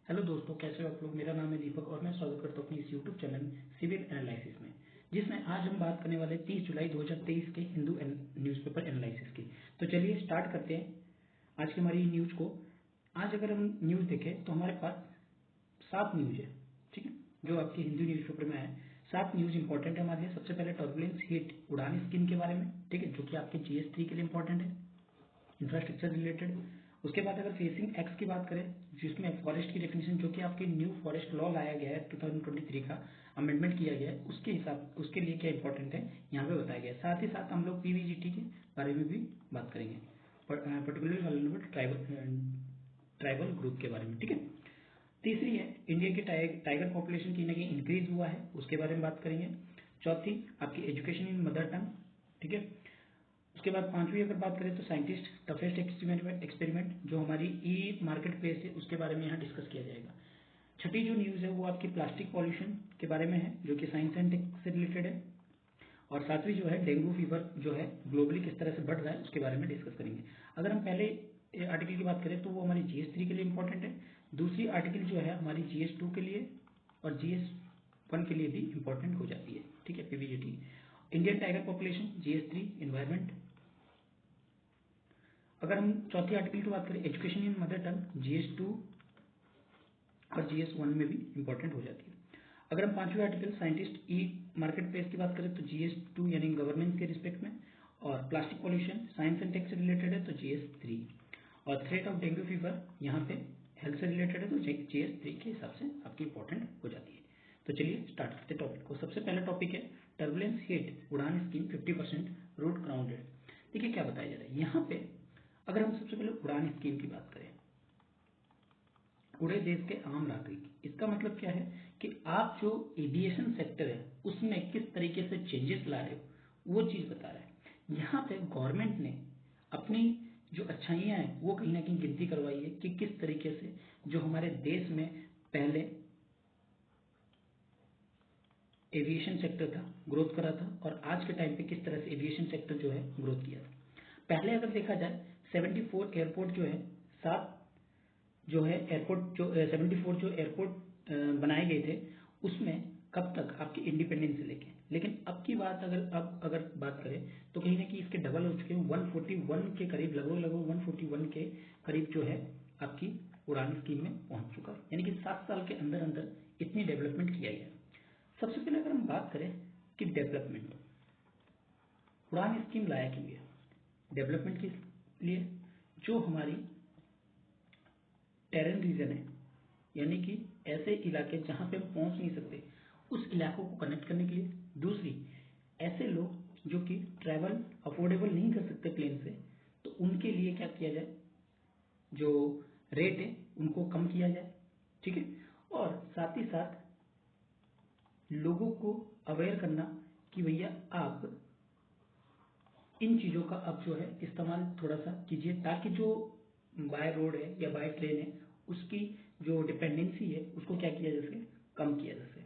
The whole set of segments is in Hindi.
हेलो दोस्तों, कैसे हो आप लोग। मेरा नाम है दीपक और मैं स्वागत करता हूँ अपनी इस यूट्यूब चैनल सिविल एनालिसिस में, जिसमें आज हम बात करने वाले 30 जुलाई 2023 के हिंदू न्यूज़पेपर एनालिसिस की। तो चलिए स्टार्ट करते हैं आज की हमारी न्यूज़ को। आज अगर हम न्यूज़ देखें तो हमारे पास 7 न्यूज़ है, ठीक है, जो आपके हिंदू न्यूज़पेपर में है। 7 न्यूज़ इंपॉर्टेंट है हमारे लिए। सबसे पहले टर्बुलेंस हिट उड़ान स्कीम के बारे में, ठीक है, जो कि आपके GS3 के लिए इंपॉर्टेंट है, इंफ्रास्ट्रक्चर रिलेटेड। उसके बाद अगर फेसिंग एक्ट की बात करें, जिसमें फॉरेस्ट की डेफिनेशन, जो कि आपके न्यू फॉरेस्ट लॉ लाया गया है 2023 का, अमेंडमेंट किया गया है, उसके हिसाब उसके लिए क्या इंपॉर्टेंट है यहाँ पे बताया गया है। साथ ही साथ हम लोग PVGT के बारे में भी बात करेंगे, पर्टिकुलरली वल्नरेबल ट्राइबल ग्रुप के बारे में, ठीक है। तीसरी है इंडिया के टाइगर पॉपुलेशन कहीं ना कहीं इंक्रीज हुआ है, उसके बारे में बात करेंगे। चौथी आपकी एजुकेशन इन मदर टंग, ठीक है। उसके बाद पांचवी अगर बात करें तो साइंटिस्ट टफेस्ट एक्सपेरिमेंट, जो हमारी ई मार्केट प्लेस है, उसके बारे में यहाँ डिस्कस किया जाएगा। छठी जो न्यूज़ है वो आपकी प्लास्टिक पॉल्यूशन के बारे में है, जो कि साइंस एंड टेक से रिलेटेड है। और सातवीं जो है डेंगू फीवर जो है ग्लोबली किस तरह से बढ़ रहा है, उसके बारे में डिस्कस करेंगे। अगर हम पहले आर्टिकल की बात करें तो वो हमारी GS3 के लिए इंपॉर्टेंट है। दूसरी आर्टिकल जो है हमारी GS2 के लिए और GS1 के लिए भी इंपॉर्टेंट हो जाती है, ठीक है। PVGT Indian tiger population, GS3 environment. अगर हम चौथी आर्टिकल की बात करें education in mother tongue, GS2 और GS1 में भी इंपॉर्टेंट हो जाती है। अगर हम पांचवी आर्टिकल साइंटिस्ट ई मार्केट प्लेस की बात करें तो GS2 यानी गवर्नेंस के रिस्पेक्ट में, और plastic pollution science and tech से रिलेटेड है तो GS3, और थ्रेट ऑफ डेंगू फीवर यहाँ पे हेल्थ से रिलेटेड है तो GS3 के हिसाब से आपकी इंपॉर्टेंट हो जाती है। तो चलिए स्टार्ट करते हैं टॉपिक को। सबसे पहला टॉपिक है टर्बुलेंस हिट उड़ान स्कीम 50% रूट ग्राउंडेड। देखिए क्या बताया जा रहा है यहाँ पे। अगर हम सबसे पहले उड़ान स्कीम की बात करें, पूरे देश के आम नागरिक, इसका मतलब क्या है कि आप जो एविएशन सेक्टर है उसमें किस तरीके से चेंजेस ला रहे हो, वो चीज बता रहा है। यहाँ पे गवर्नमेंट ने अपनी जो अच्छाइयां हैं वो कहीं ना कहीं गिनती करवाई है कि किस तरीके से जो हमारे देश में पहले एविएशन सेक्टर था ग्रोथ करा था, और आज के टाइम पे किस तरह से एविएशन सेक्टर जो है ग्रोथ किया था। पहले अगर देखा जाए 74 एयरपोर्ट जो है, 7 जो है एयरपोर्ट, जो 74 जो एयरपोर्ट बनाए गए थे, उसमें कब तक आपके इंडिपेंडेंस से लेके, लेकिन अब की बात अगर बात करें तो कहीं ना कहीं इसके डबल हो चुके हैं। 141 के करीब, लगभग 141 के करीब जो है आपकी उड़ान स्कीम में पहुंच चुका है, यानी कि 7 साल के अंदर अंदर इतनी डेवलपमेंट किया गया। सबसे पहले अगर हम बात करें कि डेवलपमेंट, उड़ान स्कीम लाया क्यों गया, डेवलपमेंट के लिए। जो हमारी टेरेन रीजन है, यानी कि ऐसे इलाके जहां पे हम पहुंच नहीं सकते, उस इलाकों को कनेक्ट करने के लिए। दूसरी, ऐसे लोग जो कि ट्रैवल अफोर्डेबल नहीं कर सकते प्लेन से, तो उनके लिए क्या किया जाए, जो रेट है उनको कम किया जाए, ठीक है। और साथ ही साथ लोगों को अवेयर करना कि भैया आप इन चीजों का अब जो है इस्तेमाल थोड़ा सा कीजिए, ताकि जो बाय रोड है या बाय ट्रेन है उसकी जो डिपेंडेंसी है उसको क्या किया जा सके, कम किया जा सके।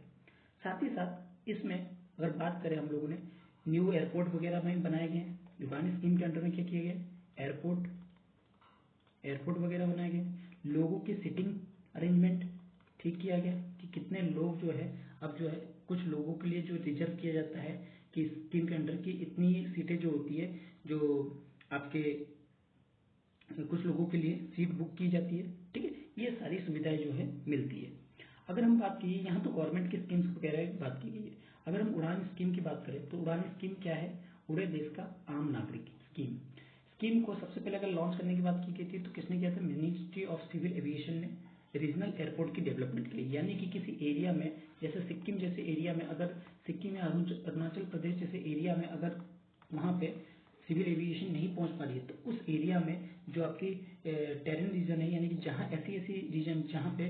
साथ ही साथ इसमें अगर बात करें, हम लोगों ने न्यू एयरपोर्ट वगैरह में बनाए गए हैं। उड़ान स्कीम के अंडर में क्या किया गया, एयरपोर्ट वगैरह बनाए गए। लोगों की सिटिंग अरेंजमेंट ठीक किया गया कि कितने लोग जो है, अब जो है कुछ लोगों के लिए जो रिजर्व किया जाता है कि स्कीम के अंडर की इतनी सीटें जो होती है, जो आपके कुछ लोगों के लिए सीट बुक की जाती है, ठीक है। ये सारी सुविधाएं जो है मिलती है। अगर हम बात की, यहाँ तो गवर्नमेंट की स्कीम्स वगैरह बात की गई है। अगर हम उड़ान स्कीम की बात करें तो उड़ान स्कीम क्या है, पूरे देश का आम नागरिक स्कीम को सबसे पहले अगर लॉन्च करने की बात की गई थी तो किसने किया था, मिनिस्ट्री ऑफ सिविल एविएशन ने रीजनल एयरपोर्ट की डेवलपमेंट के लिए। यानी कि किसी एरिया में, जैसे सिक्किम जैसे एरिया में, अगर सिक्किम या अरुणाचल प्रदेश जैसे एरिया में अगर वहां पे सिविल एविएशन नहीं पहुंच पा रही है, तो उस एरिया में जो आपकी टेरेन रीजन है, यानी कि जहां ऐसी रीजन जहां पे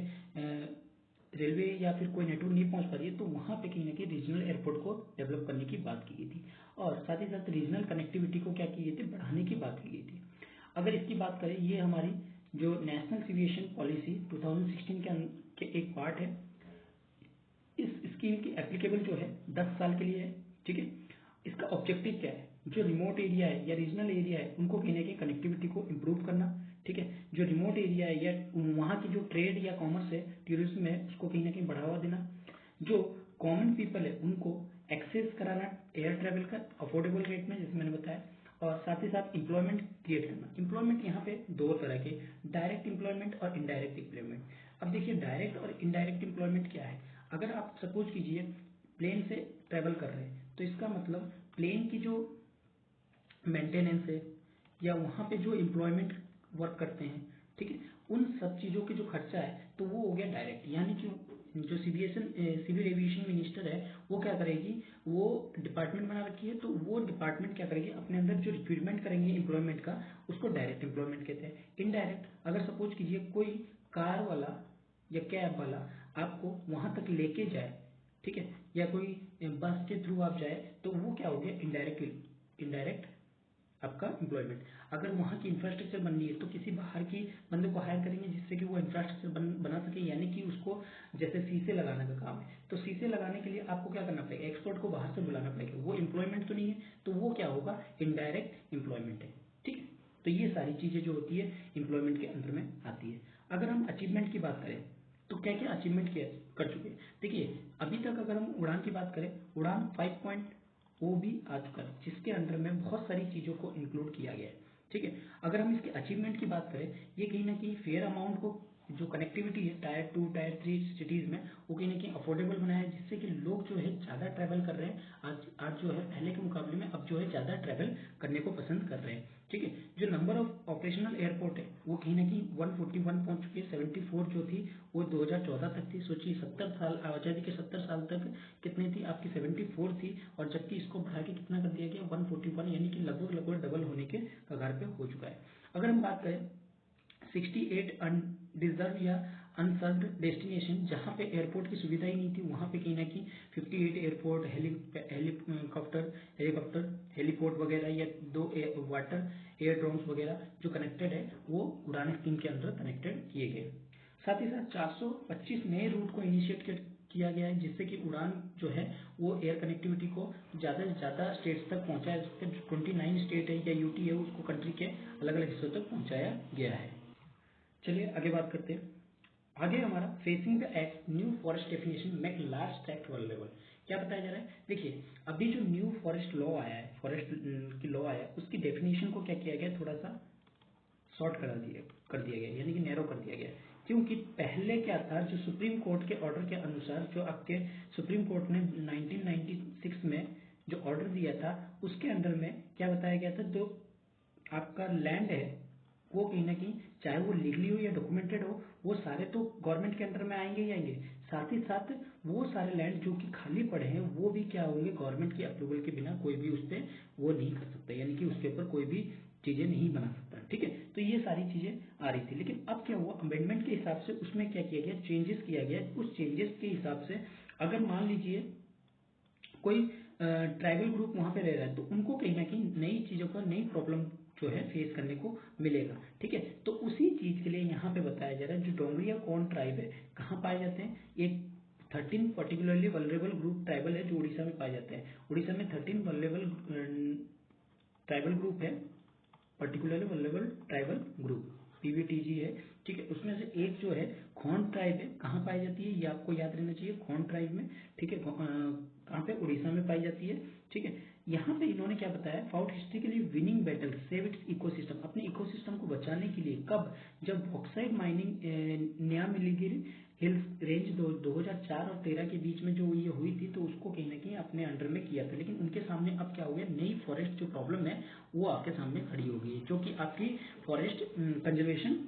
रेलवे या फिर कोई नेटवर्क नहीं पहुंच पा रही है, तो वहां पे कहीं ना कहीं रीजनल एयरपोर्ट को डेवलप करने की बात की गई थी। और साथ ही साथ रीजनल कनेक्टिविटी को क्या की गई थी, बढ़ाने की बात की गई थी। अगर इसकी बात करें, ये हमारी जो नेशनल एविएशन पॉलिसी 2016 के एक पार्ट है। इस स्कीम की एप्लीकेबल जो है 10 साल के लिए है, ठीक है। इसका ऑब्जेक्टिव क्या है, जो रिमोट एरिया है या रीजनल एरिया है उनको कहीं ना कहीं कनेक्टिविटी को इम्प्रूव करना, ठीक है, जो रिमोट एरिया है या वहाँ की जो ट्रेड या कॉमर्स है, टूरिज्म है, उसको कहीं ना कहीं बढ़ावा देना, जो कॉमन पीपल है उनको एक्सेस कराना एयर ट्रैवल का अफोर्डेबल रेट में, जैसे मैंने बताया, और साथ ही साथ एम्प्लॉयमेंट क्रिएट करना। एम्प्लॉयमेंट यहाँ पे दो तरह के, डायरेक्ट एम्प्लॉयमेंट और इनडायरेक्ट एम्प्लॉयमेंट। अब देखिए डायरेक्ट और इनडायरेक्ट एम्प्लॉयमेंट क्या है। अगर आप सपोज कीजिए प्लेन से ट्रैवल कर रहे हैं तो इसका मतलब प्लेन की जो मेंटेनेंस है या वहाँ पे जो एम्प्लॉयमेंट वर्क करते हैं, ठीक है, उन सब चीज़ों के जो खर्चा है तो वो हो गया डायरेक्ट। यानी कि जो सिविल एविएशन मिनिस्टर है वो क्या करेगी, वो डिपार्टमेंट बना रखी है, तो वो डिपार्टमेंट क्या करेगी, अपने अंदर जो रिक्रूटमेंट करेंगे एम्प्लॉयमेंट का, उसको डायरेक्ट एम्प्लॉयमेंट कहते हैं। इनडायरेक्ट, अगर सपोज कीजिए कोई कार वाला या कैब वाला आपको वहां तक लेके जाए, ठीक है, या कोई बस के थ्रू आप जाए, तो वो क्या हो गया, इनडायरेक्ट आपका एम्प्लॉयमेंट। अगर वहाँ की इंफ्रास्ट्रक्चर बननी है तो किसी बाहर की बंदे को हायर करेंगे जिससे कि वो इंफ्रास्ट्रक्चर बना सके, यानी कि उसको जैसे शीशे लगाने का काम है, तो शीशे लगाने के लिए आपको क्या करना पड़ेगा, एक्सपर्ट को बाहर से बुलाना पड़ेगा। वो एम्प्लॉयमेंट तो नहीं है, तो वो क्या होगा, इनडायरेक्ट एम्प्लॉयमेंट है। ठीक है, तो ये सारी चीजें जो होती है एम्प्लॉयमेंट के अंदर में आती है। अगर हम अचीवमेंट की बात करें तो क्या क्या अचीवमेंट किया कर चुके हैं। देखिए अभी तक अगर हम उड़ान की बात करें, उड़ान 5.0 भी आ चुका है, जिसके अंडर में बहुत सारी चीज़ों को इंक्लूड किया गया है। ठीक है, अगर हम इसके अचीवमेंट की बात करें, ये कहीं ना कहीं फेयर अमाउंट को, जो कनेक्टिविटी है टायर 2 टायर 3 सिटीज़ में, वो कहीं ना कहीं अफोर्डेबल बनाया है, जिससे कि लोग जो है ज़्यादा ट्रैवल कर रहे हैं। आज जो है पहले के मुकाबले में अब जो है ज़्यादा ट्रैवल करने को पसंद कर रहे हैं। ठीक है, जो नंबर ऑफ ऑपरेशनल एयरपोर्ट है वो कहीं ना कहीं 141 पहुंच चुकी है। 74 जो थी वो 2014 तक थी। सोचिए 70 साल, आज़ादी के 70 साल तक कितनी थी आपकी, 74 थी, और जबकि इसको बढ़ा के कितना कर दिया गया, 141, यानी कि लगभग डबल होने के कगार पे हो चुका है। अगर हम बात करें 68 अनडिजर्व या अनसर्व्ड डेस्टिनेशन, जहाँ पे एयरपोर्ट की सुविधा ही नहीं थी, वहाँ पे कहीं ना कहीं 58 एयरपोर्ट, हेलीकॉप्टर हेलीपोर्ट वगैरह, या 2 वाटर एयरड्रोम्स वगैरह जो कनेक्टेड है वो उड़ान स्कीम के अंदर कनेक्टेड किए गए। साथ ही साथ 425 नए रूट को इनिशिएट किया गया है, जिससे कि उड़ान जो है वो एयर कनेक्टिविटी को ज़्यादा से ज़्यादा स्टेट्स तक पहुंचाया। 29 स्टेट है या यूटी है, उसको कंट्री के अलग अलग हिस्सों तक पहुंचाया गया है। चलिए आगे बात करते हैं। आगे हमारा facing the act new forest definition make large tract vulnerable, क्या बताया जा रहा है। देखिए अभी जो न्यू फॉरेस्ट लॉ आया है, फॉरेस्ट की लॉ आया है, उसकी डेफिनेशन को क्या किया गया, थोड़ा सा शॉर्ट कर दिया गया, यानी कि नैरो कर दिया गया। क्योंकि पहले क्या था, जो सुप्रीम कोर्ट के ऑर्डर के अनुसार, जो आपके सुप्रीम कोर्ट ने 1996 में जो ऑर्डर दिया था, उसके अंदर में क्या बताया गया था, जो आपका लैंड है वो कहीं ना कहीं, चाहे वो लीगली हो या डॉक्यूमेंटेड हो, वो सारे तो गवर्नमेंट के अंडर में आएंगे ही आएंगे। साथ ही साथ वो सारे लैंड जो कि खाली पड़े हैं वो भी क्या होंगे, गवर्नमेंट की अप्रूवल के बिना कोई भी उस पर वो नहीं कर सकता, यानी कि उसके ऊपर कोई भी चीजें नहीं बना सकता। ठीक है, तो ये सारी चीजें आ रही थी, लेकिन अब क्या हुआ, अमेंडमेंट के हिसाब से उसमें क्या किया गया, चेंजेस किया गया। उस चेंजेस के हिसाब से अगर मान लीजिए कोई ट्राइबल ग्रुप वहां पे रह रहा है, तो उनको कहीं ना कहीं नई चीजों का, नई प्रॉब्लम जो है फेस करने को मिलेगा। ठीक है, तो उसी चीज के लिए यहाँ पे बताया जा रहा है, जो डोंगरिया कौन ट्राइब है कहाँ पाए जाते हैं, एक 13 पर्टिकुलरली वल्नरेबल ग्रुप ट्राइबल है जो उड़ीसा में पाए जाते हैं। उड़ीसा में 13 वल्नरेबल ट्राइबल ग्रुप है, particularly vulnerable tribal group PVTG है। ठीक है, उसमें से एक जो है खोंड ट्राइब है, कहाँ पाई जाती है ये आपको याद रहना चाहिए, खोंड ट्राइब में। ठीक है, कहाँ पे, उड़ीसा में पाई जाती है। ठीक है, यहाँ पे इन्होंने क्या बताया, fought historically winning battle save its ecosystem, अपने इकोसिस्टम को बचाने के लिए। कब, जब bauxite mining Niyamgiri hills range 2004 और 13 के बीच में जो ये हुई थी, तो उसको कहीं ना कहीं अपने अंडर में किया था। लेकिन उनके सामने अब क्या हो गया, नई फॉरेस्ट जो प्रॉब्लम है वो आपके सामने खड़ी हो गई है, जो कि आपकी फॉरेस्ट कंजर्वेशन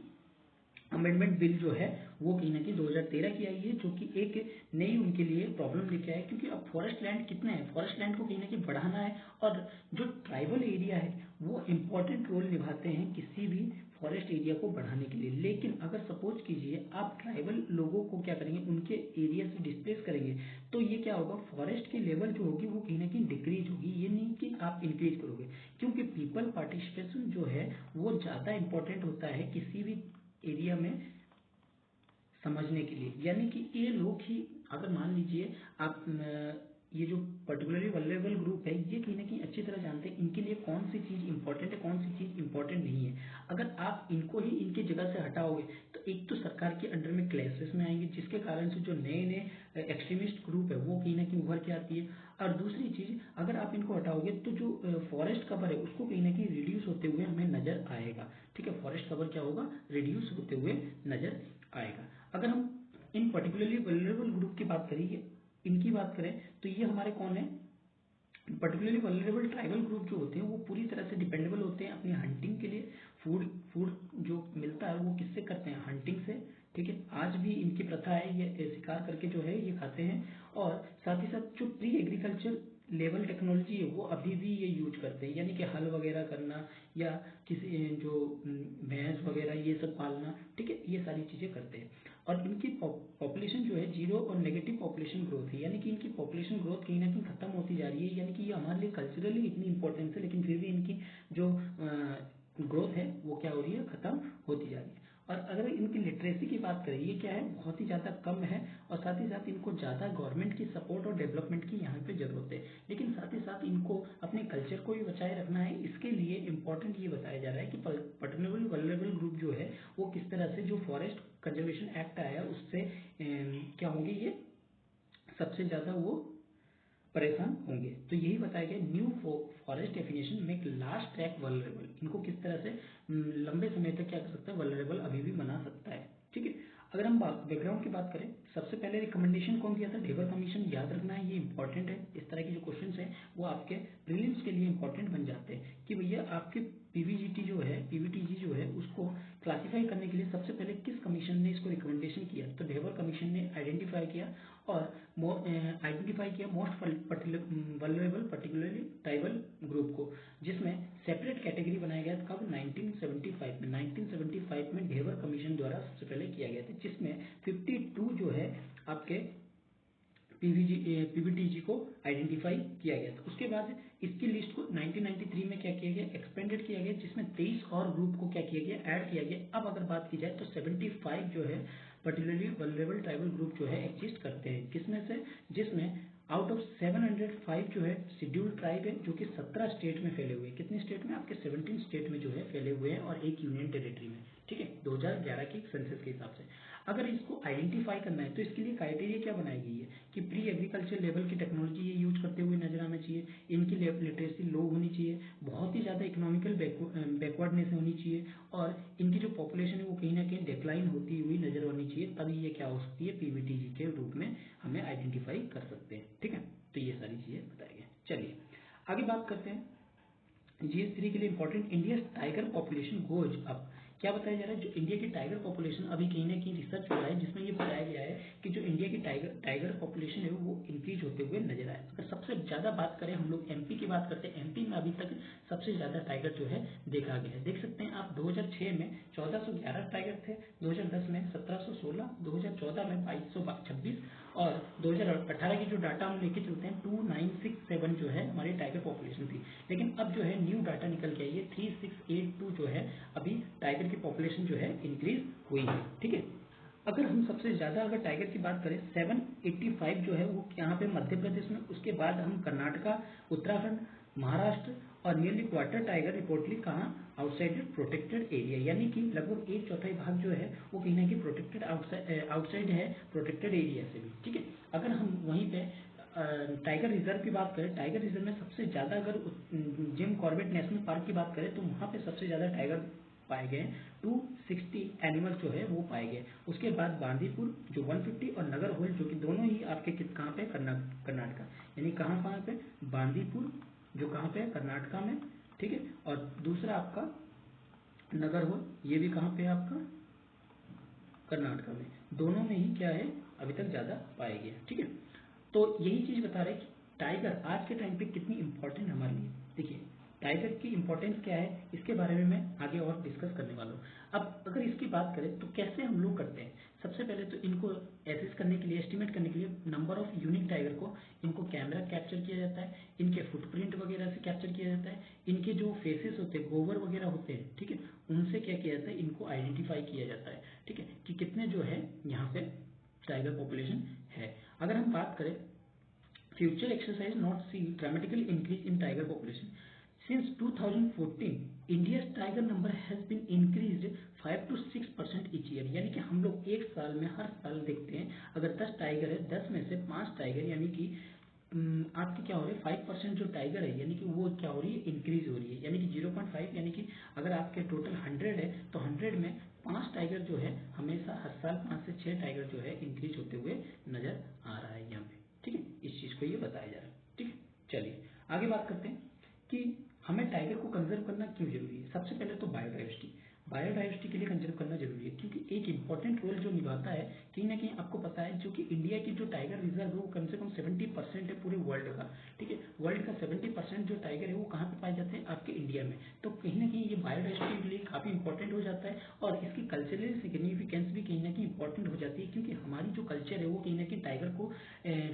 अमेंडमेंट बिल जो है वो कहीं ना कहीं 2013 की आई है, जो कि एक नई उनके लिए प्रॉब्लम लेके आए। क्योंकि अब फॉरेस्ट लैंड कितना है, फॉरेस्ट लैंड को कहीं ना कहीं बढ़ाना है, और जो ट्राइबल एरिया है वो इंपॉर्टेंट रोल निभाते हैं किसी भी फॉरेस्ट एरिया को बढ़ाने के लिए। लेकिन अगर सपोज कीजिए आप ट्राइबल लोगों को क्या करेंगे, उनके एरिया से डिस्प्लेस करेंगे, तो ये क्या होगा, फॉरेस्ट की लेवल जो होगी वो कहीं ना कहीं डिक्रीज होगी, ये नहीं कि आप इंक्रीज करोगे। क्योंकि पीपल पार्टिसिपेशन जो है वो ज्यादा इंपॉर्टेंट होता है किसी भी एरिया में समझने के लिए। यानी कि ये लोग ही, अगर मान लीजिए आप ये जो पर्टिकुलरली वल्नरेबल ग्रुप है, ये कहीं ना कहीं अच्छी तरह जानते हैं इनके लिए कौन सी चीज़ इंपॉर्टेंट है, कौन सी चीज़ इंपॉर्टेंट नहीं है। अगर आप इनको ही इनकी जगह से हटाओगे तो एक तो सरकार के अंडर में क्लैशेस में आएंगे, जिसके कारण से जो नए नए एक्सट्रीमिस्ट ग्रुप है वो कहीं ना कहीं उभर के आती है। और दूसरी चीज़, अगर आप इनको हटाओगे तो जो फॉरेस्ट कवर है उसको कहीं ना कहीं रिड्यूस होते हुए हमें नजर आएगा। ठीक है, फॉरेस्ट कवर क्या होगा, रिड्यूस होते हुए नजर आएगा। अगर हम इन पर्टिकुलरली वल्नरेबल ग्रुप की बात करें, इनकी बात करें तो ये हमारे कौन है, पर्टिकुलरली वल्नरेबल ट्राइबल ग्रुप जो होते हैं वो पूरी तरह से डिपेंडेबल होते हैं अपनी हंटिंग के लिए। फूड फूड जो मिलता है वो किससे करते हैं, हंटिंग से। ठीक है, आज भी इनकी प्रथा है, ये शिकार करके जो है ये खाते हैं। और साथ ही साथ जो प्री एग्रीकल्चर लेवल टेक्नोलॉजी है वो अभी भी ये यूज करते हैं, यानी कि हल वगैरह करना या किसी जो भैंस वगैरह ये सब पालना। ठीक है, ये सारी चीज़ें करते हैं। और इनकी पॉपुलेशन जो है जीरो और नेगेटिव पॉपुलेशन ग्रोथ है, यानी कि इनकी पॉपुलेशन ग्रोथ कहीं ना कहीं खत्म होती जा रही है। यानी कि ये हमारे लिए कल्चरली इतनी इंपॉर्टेंस है, लेकिन फिर भी इनकी जो ग्रोथ है वो क्या हो रही है, खत्म होती जा रही है। और अगर इनकी लिटरेसी की बात करें, ये क्या है, बहुत ही ज़्यादा कम है। और साथ ही साथ इनको ज़्यादा गवर्नमेंट की सपोर्ट और डेवलपमेंट की यहाँ पे ज़रूरत है। लेकिन साथ ही साथ इनको अपने कल्चर को भी बचाए रखना है, इसके लिए इंपॉर्टेंट ये बताया जा रहा है कि पर्टिकुलरली वल्नरेबल ग्रुप जो है वो किस तरह से जो फॉरेस्ट कंजर्वेशन एक्ट आया उससे क्या होंगे, ये सबसे ज़्यादा वो परेशान होंगे। तो यही बताया गया, new forest definition make last track vulnerable. इनको किस तरह से लंबे समय तक क्या कर सकता है, वल्नरेबल अभी भी बना सकता है। ठीक है, अगर हम बैकग्राउंड की बात करें, सबसे पहले रिकमेंडेशन कौन दिया था, ढेबर कमीशन। याद रखना है, ये इंपॉर्टेंट है। इस तरह के जो क्वेश्चन हैं वो आपके प्रीलिम्स के लिए इंपॉर्टेंट बन जाते हैं कि भैया आपके पीवीजीटी जो है, पीवीटीजी जो है, उसको क्लासिफाई करने के लिए सबसे पहले किस कमीशन ने इसको रिकमेंडेशन किया, तो ढेबर कमीशन ने आइडेंटिफाई किया और आइडेंटिफाई किया most vulnerable particularly tribal group को, जिसमें सेपरेट कैटेगरी बनाया गया था। कब, 1975 में। 1975 में ढेबर कमीशन द्वारा सबसे पहले किया गया था, जिसमें 52 जो है आपके पीवीटीजी को आइडेंटिफाई किया गया था। उसके बाद इसकी लिस्ट को 1993 में क्या किया गया, एक्सपेंडेड किया गया, जिसमें 23 और ग्रुप को क्या किया गया, ऐड किया गया। अब अगर बात की जाए तो 75 जो है पर्टिकुलरली वल्नरेबल ट्राइबल ग्रुप जो है एग्जिस्ट करते हैं, किसमें से, जिसमें आउट ऑफ 705 जो है शेड्यूल्ड ट्राइब है, जो कि 17 स्टेट में फैले हुए हैं। कितने स्टेट में, आपके 17 स्टेट में जो है फैले हुए हैं और एक यूनियन टेरिटरी में। ठीक है, 2011 के सेंसस के हिसाब से। अगर इसको आइडेंटिफाई करना है तो इसके लिए क्राइटेरिया क्या बनाई गई है कि प्री एग्रीकल्चर लेवल की टेक्नोलॉजी ये यूज करते हुए नजर आना चाहिए, इनकी लिटरेसी लो होनी चाहिए, बहुत ही ज़्यादा इकोनॉमिकल बैकवर्डनेस होनी चाहिए, और इनकी जो पॉपुलेशन है वो कहीं ना कहीं डिक्लाइन होती हुई नजर आनी चाहिए। तभी ये क्या हो सकती है, पीवीटीजी के रूप में हमें आइडेंटिफाई कर सकते हैं। ठीक है, तो ये सारी चीज़ें बताई गई। चलिए आगे बात करते हैं। GS3 के लिए important, India tiger population goes up. क्या बताया जा रहा है, जो इंडिया की टाइगर पॉपुलेशन अभी कहीं ना कहीं रिसर्च हो रहा है, जिसमें ये बताया गया है कि जो इंडिया की टाइगर पॉपुलेशन है वो इंक्रीज होते हुए नजर आए। अगर सबसे ज्यादा बात करें, हम लोग एमपी की बात करते हैं, एमपी में अभी तक सबसे ज्यादा टाइगर जो है देखा गया है। देख सकते हैं आप, 2006 में 1411 टाइगर थे, 2010 में 1716, 2014 में 2226 और 2018 की जो डाटा हम लेके चलते हैं 2967 जो है हमारी टाइगर पॉपुलेशन थी। लेकिन अब जो है न्यू डाटा निकल के आई है, 3682 जो है अभी टाइगर की पॉपुलेशन जो है इंक्रीज हुई है। ठीक है, अगर हम सबसे ज़्यादा अगर टाइगर की बात करें, 785 जो है वो यहाँ पे मध्य प्रदेश में, उसके बाद हम कर्नाटका, उत्तराखंड, महाराष्ट्र और नियरली क्वार्टर टाइगर रिपोर्टली कहाँ, आउटसाइड प्रोटेक्टेड एरिया, यानी कि लगभग 1/4 भाग जो है वो कहीं ना कहीं प्रोटेक्टेड आउटसाइड है प्रोटेक्टेड एरिया से भी। ठीक है, अगर हम वहीं पे टाइगर रिजर्व की बात करें, टाइगर रिजर्व में सबसे ज़्यादा अगर जिम कॉर्बेट नेशनल पार्क की बात करें तो वहाँ पे सबसे ज़्यादा टाइगर पाए गए, 260 एनिमल जो है वो पाए गए। उसके बाद बांदीपुर जो 150 और नगर होल जो कि दोनों ही आपके कहाँ पे, कर्नाटका, यानी कहाँ पे, बांदीपुर जो कहाँ पे है, कर्नाटका में। ठीक है, और दूसरा आपका नगर होल, ये भी कहाँ पे है आपका, कर्नाटका में। दोनों में ही क्या है, अभी तक ज़्यादा पाए गए। ठीक है, तो यही चीज़ बता रहे कि टाइगर आज के टाइम पे कितनी इंपॉर्टेंट हमारे लिए। देखिए टाइगर की इंपॉर्टेंस क्या है, इसके बारे में मैं आगे और डिस्कस करने वाला हूँ। अब अगर इसकी बात करें तो कैसे हम लोग करते हैं, सबसे पहले तो इनको एसेस करने के लिए, एस्टिमेट करने के लिए नंबर ऑफ यूनिक टाइगर को इनको कैमरा कैप्चर किया जाता है, इनके फुटप्रिंट वगैरह से कैप्चर किया जाता है, इनके जो फेसेस होते हैं, गोबर वगैरह होते हैं, ठीक है, उनसे क्या किया जाता है, इनको आइडेंटिफाई किया जाता है। ठीक है, कि कितने जो है यहाँ पे टाइगर पॉपुलेशन है। अगर हम बात करें future exercise not see dramatically increase in tiger population. Since 2014, India's tiger number has been increased 5 to 6% each year. यानी कि हम लोग एक साल में हर साल देखते हैं अगर 10 टाइगर है 10 में से 5 टाइगर यानी कि आपके क्या हो रहे हैं 5% जो टाइगर है यानी कि वो क्या हो रही है इंक्रीज हो रही है यानी कि 0.5 यानी कि अगर आपके टोटल 100 है तो 100 में 5 टाइगर जो है हमेशा हर साल 5 से 6 टाइगर जो है इंक्रीज होते हुए नजर आ रहा है यहाँ पे। ठीक है इस चीज को ये बताया जा रहा है। ठीक है चलिए आगे बात करते हैं कि हमें टाइगर को कंजर्व करना क्यों जरूरी है। सबसे पहले तो बायोडाइवर्सिटी के लिए कंजर्व करना जरूरी है क्योंकि एक इंपॉर्टेंट रोल जो निभाता है कहीं ना कहीं आपको पता है जो कि इंडिया की जो टाइगर रिजर्व है वो कम से कम 70% है पूरे वर्ल्ड का। ठीक है वर्ल्ड का 70% जो टाइगर है वो कहाँ पे पाए जाते हैं आपके इंडिया में। तो कहीं ना कहीं ये बायोडाइवर्सिटी के लिए काफी इंपॉर्टेंट हो जाता है और इसकी कल्चरल सिग्निफिकेंस भी कहीं ना कहीं इंपॉर्टेंट हो जाती है क्योंकि हमारी जो कल्चर है वो कहीं ना कहीं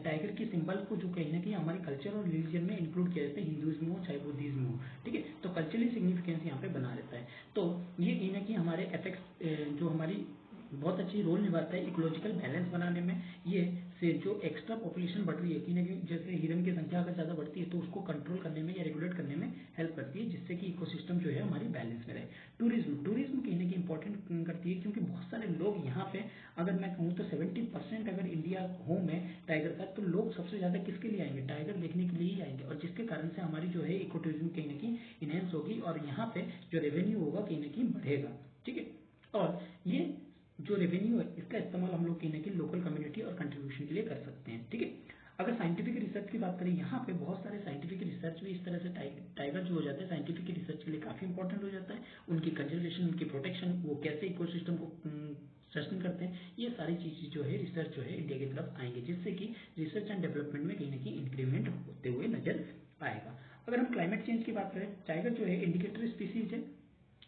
टाइगर के सिंबल को जो कहीं ना कहीं हमारे कल्चर और रिलीजन में इंक्लूड किया जाता है हिंदुइज्म हो चाहे बुद्धिज्म हो। ठीक है तो कल्चरली सिग्निफिकेंस यहाँ पे बना रहता है। तो ये कहीं ना कहीं हमारे एफेक्ट्स जो हमारी बहुत अच्छी रोल निभाता है इकोलॉजिकल बैलेंस बनाने में। ये से जो एक्स्ट्रा पॉपुलेशन बढ़ रही है कहीं ना कहीं जैसे हिरन की संख्या अगर ज़्यादा बढ़ती है तो उसको कंट्रोल करने में या रेगुलेट करने में हेल्प करती है जिससे कि इकोसिस्टम जो है हमारी बैलेंस में रहे। टूरिज्म कहीं ना कहीं इंपॉर्टेंट करती है क्योंकि बहुत सारे लोग यहाँ पे अगर मैं कहूँ तो 70% अगर इंडिया होम है टाइगर का तो लोग सबसे ज़्यादा किसके लिए आएंगे टाइगर देखने के लिए ही आएंगे और जिसके कारण से हमारी जो है इको टूरिज्म कहीं ना कहीं इनहेंस होगी और यहाँ पे जो रेवेन्यू होगा कहीं ना कहीं बढ़ेगा। ठीक है और ये जो रेवेन्यू है इसका इस्तेमाल हम लोग कहीं ना कहीं लोकल कम्युनिटी और कंट्रीब्यूशन के लिए कर सकते हैं। ठीक है अगर साइंटिफिक रिसर्च की बात करें यहाँ पे बहुत सारे साइंटिफिक रिसर्च भी इस तरह से टाइगर जो हो जाते हैं साइंटिफिक रिसर्च के लिए काफी इंपॉर्टेंट हो जाता है। उनकी कंजर्वेशन उनकी प्रोटेक्शन वो कैसे इकोसिस्टम को सस्टेन करते हैं ये सारी चीजें जो है रिसर्च जो है इंडिया की तरफ आएंगे जिससे कि रिसर्च एंड डेवलपमेंट में कहीं ना कहीं इंक्रीमेंट होते हुए नजर आएगा। अगर हम क्लाइमेट चेंज की बात करें टाइगर जो है इंडिकेटर स्पीसीज है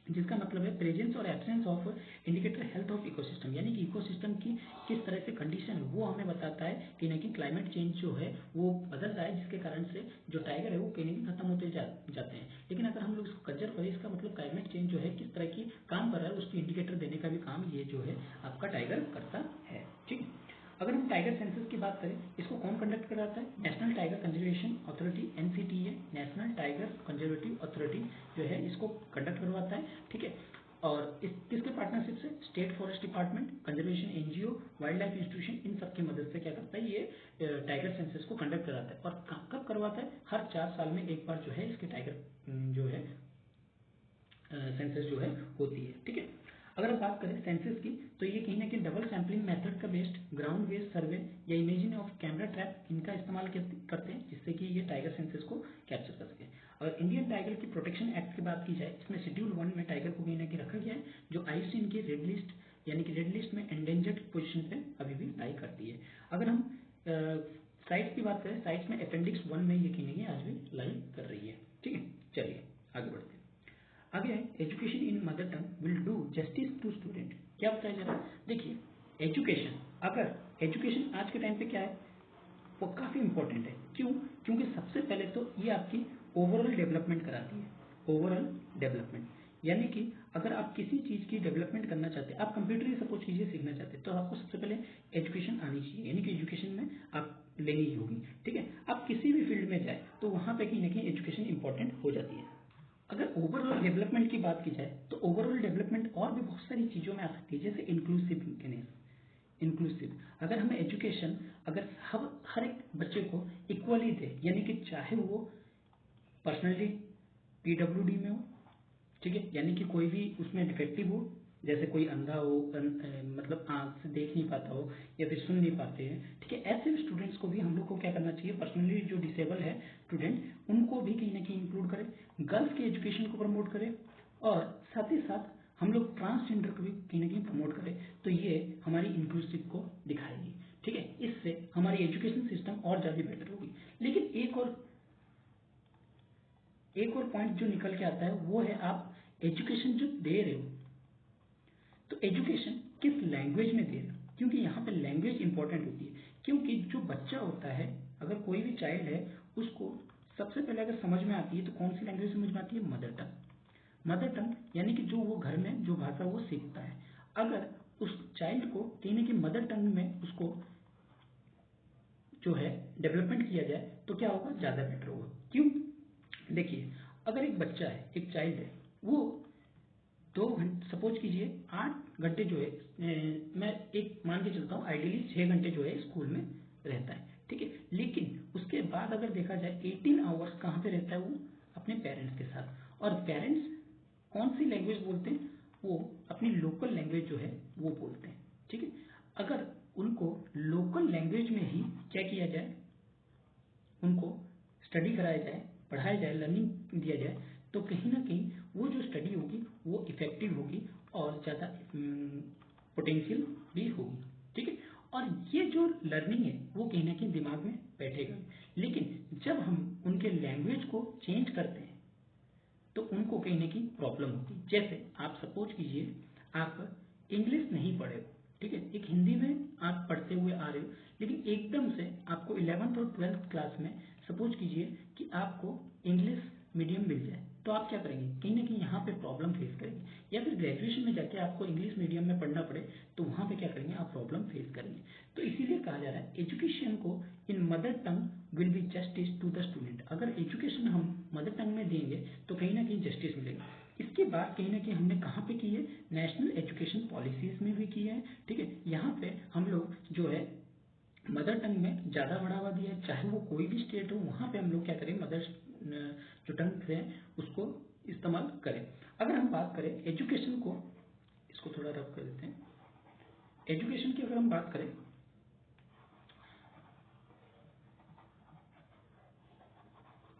जिसका मतलब है प्रेजेंस और absence of indicator health of ecosystem यानी कि इकोसिस्टम की किस तरह से कंडीशन है वो हमें बताता है कि नहीं कि क्लाइमेट चेंज जो है वो बदल रहा है जिसके कारण से जो टाइगर है वो कहीं ना कहीं खत्म होते जाते हैं। लेकिन अगर हम लोग इसको कंजर्व करें इसका मतलब क्लाइमेट चेंज जो है किस तरह की काम कर रहा है उसकी इंडिकेटर देने का भी काम ये जो है आपका टाइगर करता है। ठीक है अगर हम टाइगर सेंसस की बात करें इसको कौन कंडक्ट कराता है national tiger conservation authority NCTA national tiger conservative authority जो है इसको कंडक्ट करवाता है। ठीक है और इस किसके पार्टनरशिप से state forest department conservation NGO wild life institution इन सब की मदद से क्या करता है ये टाइगर सेंसस को कंडक्ट कराता है और कब करवाता है हर 4 साल में एक बार जो है इसके टाइगर जो है सेंसस जो है होती है। ठीक है अगर हम बात करें सेंसस की तो ये कहीं ना कहीं डबल सैम्पलिंग मेथड का बेस्ड ग्राउंड बेस्ड सर्वे या इमेजिंग ऑफ कैमरा ट्रैप इनका इस्तेमाल करते हैं जिससे कि ये टाइगर सेंसस को कैप्चर कर सके। और इंडियन टाइगर की प्रोटेक्शन एक्ट की बात की जाए इसमें शेड्यूल 1 में टाइगर को कहीं ना कहीं रखा गया है जो आईयूसीएन की रेड लिस्ट यानी कि रेड लिस्ट में एंडेंजर्ड पोजीशन पे अभी भी लाई करती है। अगर हम साइट्स की बात करें साइट्स में अपेंडिक्स 1 में ये कहीं ना कहीं आज भी लाई कर रही है। ठीक है चलिए आगे बढ़ते हैं। आगे है education in mother tongue will do justice to student. क्या बताया जा रहा है देखिए एजुकेशन अगर एजुकेशन आज के टाइम पे क्या है वो काफी इंपॉर्टेंट है। क्यों क्योंकि सबसे पहले तो ये आपकी ओवरऑल डेवलपमेंट कराती है। ओवरऑल डेवलपमेंट यानी कि अगर आप किसी चीज की डेवलपमेंट करना चाहते हैं आप कंप्यूटर ही सपोज कीजिए सीखना चाहते हैं तो आपको सबसे पहले एजुकेशन आनी चाहिए यानी कि एजुकेशन में आप लेनी ही होगी। ठीक है आप किसी भी फील्ड में जाए तो वहां पे कहीं ना कहीं एजुकेशन इंपॉर्टेंट हो जाती है। अगर ओवरऑल डेवलपमेंट की बात की जाए तो ओवरऑल डेवलपमेंट और भी बहुत सारी चीजों में आ सकती है जैसे इंक्लूसिव अगर हमें एजुकेशन अगर हर एक बच्चे को इक्वली दे यानी कि चाहे वो पर्सनली पीडब्ल्यूडी में हो। ठीक है यानी कि कोई भी उसमें डिफेक्टिव हो जैसे कोई अंधा हो मतलब आंख से देख नहीं पाता हो या फिर सुन नहीं पाते हैं। ठीक है ऐसे स्टूडेंट्स को भी हम लोग को क्या करना चाहिए पर्सनली जो डिसेबल है स्टूडेंट उनको भी कहीं ना कहीं इंक्लूड करें गर्ल्स की एजुकेशन को प्रमोट करें और साथ ही साथ हम लोग ट्रांसजेंडर को भी कहीं ना कहीं प्रमोट करें तो ये हमारी इंक्लूसिव को दिखाएगी। ठीक है इससे हमारी एजुकेशन सिस्टम और ज्यादा बेटर होगी। लेकिन एक और पॉइंट जो निकल के आता है वो है आप एजुकेशन जो दे रहे हो तो एजुकेशन किस लैंग्वेज में दे रहे हो क्योंकि यहाँ पे लैंग्वेज इंपॉर्टेंट होती है। क्योंकि जो बच्चा होता है अगर कोई भी चाइल्ड है उसको सबसे पहले अगर समझ में आती है तो कौन सी लैंग्वेज समझ में आती है मदर टंग यानी कि जो वो घर में जो भाषा वो सीखता है। अगर उस चाइल्ड को कहीं ना कहीं मदर टंग में उसको जो है डेवलपमेंट किया जाए तो क्या होगा, ज़्यादा बेटर होगा। क्यों? देखिए, अगर एक बच्चा है, एक चाइल्ड है, वो 2 घंटे, सपोज कीजिए 8 घंटे जो है, मैं एक मान के चलता हूँ आइडियली 6 घंटे जो है स्कूल में रहता है, ठीक है। लेकिन उसके बाद अगर देखा जाए 18 आवर्स कहाँ पे रहता है वो, अपने पेरेंट्स के साथ। और पेरेंट्स कौन सी लैंग्वेज बोलते हैं, वो अपनी लोकल लैंग्वेज जो है वो बोलते हैं, ठीक है। अगर उनको लोकल लैंग्वेज में ही क्या किया जाए, उनको स्टडी कराया जाए, पढ़ाया जाए, लर्निंग दिया जाए, तो कहीं ना कहीं वो जो स्टडी होगी वो इफेक्टिव होगी और ज़्यादा पोटेंशियल भी होगी, ठीक है। और ये जो लर्निंग है वो कहीं ना कहीं दिमाग में बैठेगा। लेकिन जब हम उनके लैंग्वेज को चेंज करते हैं तो उनको कहीं ना कहीं प्रॉब्लम होती है। जैसे आप सपोज कीजिए आप इंग्लिश नहीं पढ़े हो, ठीक है, एक हिंदी में आप पढ़ते हुए आ रहे हो, लेकिन एकदम से आपको 11th और 12th क्लास में सपोज कीजिए कि आपको इंग्लिश मीडियम मिल जाए, तो आप क्या करेंगे, कहीं ना कहीं यहाँ पे प्रॉब्लम फेस करेंगे। या फिर ग्रेजुएशन में जाके आपको इंग्लिश मीडियम में पढ़ना पड़े तो वहाँ पे क्या करेंगे, आप प्रॉब्लम फेस करेंगे। तो इसीलिए कहा जा रहा है एजुकेशन को in mother tongue will be justice to the student. अगर एजुकेशन हम मदर टंग में देंगे तो कहीं ना कहीं जस्टिस मिलेगा। इसकी बात कहीं ना कहीं हमने कहाँ पे की है, नेशनल एजुकेशन पॉलिसीज में भी की है, ठीक है। यहाँ पे हम लोग जो है मदर टंग में ज़्यादा बढ़ावा दिया है, चाहे वो कोई भी स्टेट हो, वहाँ पे हम लोग क्या करें, मदर जो टंग है उसको इस्तेमाल करें। अगर हम बात करें एजुकेशन को, इसको थोड़ा रब कर देते हैं, एजुकेशन की अगर हम बात करें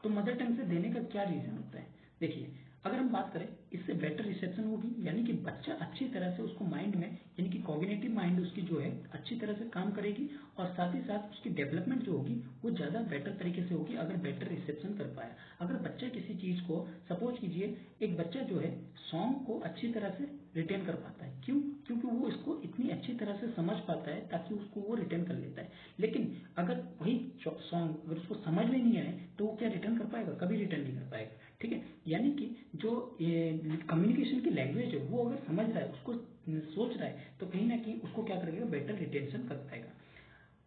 तो मदर टंग से देने का क्या रीजन होता है। देखिए, अगर हम बात करें इससे बेटर रिसेप्शन होगी, यानी कि बच्चा अच्छी तरह से उसको माइंड में, यानी कि कॉग्निटिव माइंड उसकी जो है अच्छी तरह से काम करेगी और साथ ही साथ उसकी डेवलपमेंट जो होगी वो ज़्यादा बेटर तरीके से होगी अगर बेटर रिसेप्शन कर पाया। अगर बच्चा किसी चीज़ को, सपोज कीजिए एक बच्चा जो है सॉन्ग को अच्छी तरह से रिटेन कर पाता है, क्यों, क्योंकि वो इसको इतनी अच्छी तरह से समझ पाता है ताकि उसको वो रिटेन कर लेता है। लेकिन अगर वही सॉन्ग अगर उसको समझ में नहीं आए तो वो क्या रिटर्न कर पाएगा, कभी रिटर्न नहीं कर पाएगा, ठीक है। यानी कि जो कम्युनिकेशन की लैंग्वेज है वो अगर समझ रहा है, उसको सोच रहा है, तो कहीं ना कहीं उसको क्या करेगा, बेटर रिटेंशन कर पाएगा।